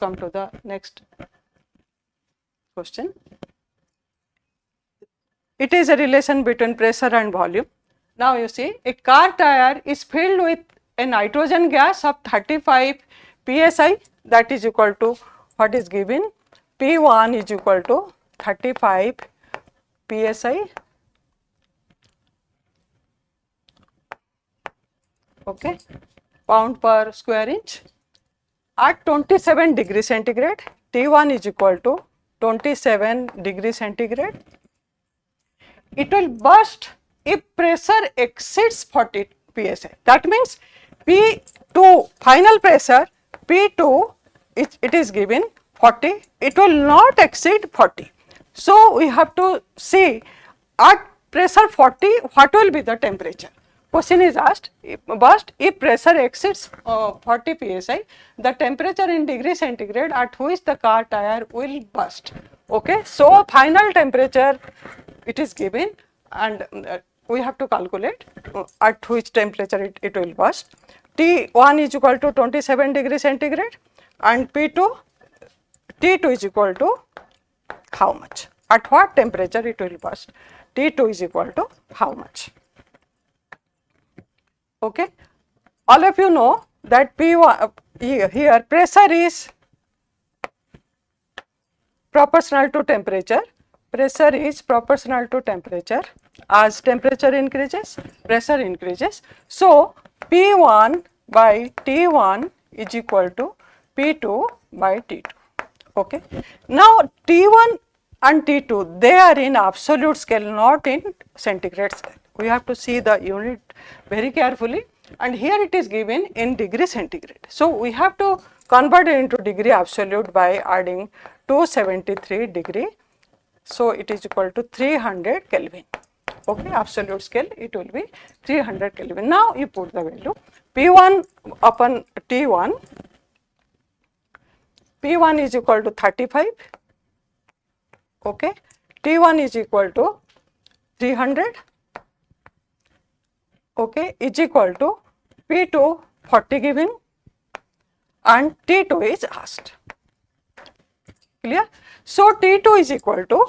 come to the next question. It is a relation between pressure and volume. Now you see, a car tire is filled with a nitrogen gas of 35 psi, that is equal to what is given, P1 is equal to 35 psi, okay, pound per square inch. At 27 degree centigrade, T1 is equal to 27 degree centigrade. It will burst if pressure exceeds 40 psi. That means P2 final pressure, P2 it is given 40, it will not exceed 40. So we have to see at pressure 40 what will be the temperature. Question is asked, burst if pressure exceeds 40 psi, the temperature in degree centigrade at which the car tire will burst. Okay, so final temperature it is given, and we have to calculate at which temperature it will burst. T1 is equal to 27 degree centigrade, and T2 is equal to how much? At what temperature it will burst? T2 is equal to how much? Okay, all of you know that P1 here pressure is proportional to temperature. Pressure is proportional to temperature. As temperature increases, pressure increases. So P1 by T1 is equal to P2 by T2. Okay. Now T1 and T2, they are in absolute scale, not in centigrade scale. We have to see the unit very carefully, and here it is given in degree centigrade. So we have to convert it into degree absolute by adding 273 degree. So it is equal to 300 Kelvin. Okay, absolute scale it will be 300 Kelvin. Now you put the value P1 upon T1. P1 is equal to 35. Okay, T1 is equal to 300. Okay, is equal to P2 40 given and T2 is asked. Clear? So T2 is equal to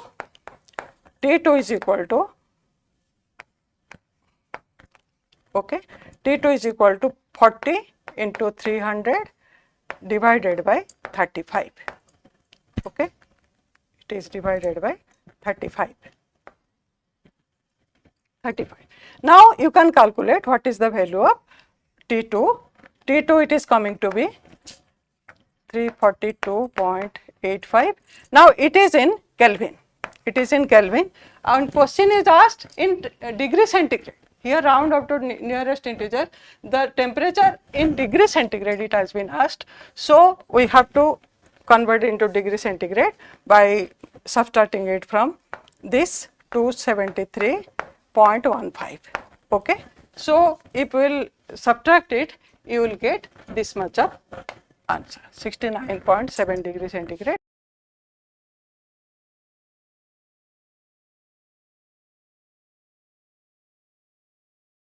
okay, T2 is equal to 40 into 300 divided by 35. Okay, it is divided by 35. Now you can calculate what is the value of T2. T2 it is coming to be 342.85. Now it is in Kelvin. It is in Kelvin, and question is asked in degree centigrade. Here round up to nearest integer. The temperature in degree centigrade it has been asked. So we have to convert into degree centigrade by subtracting it from this 273.15. Okay. So if we will subtract it, you will get this much of answer, 69.7 degree centigrade.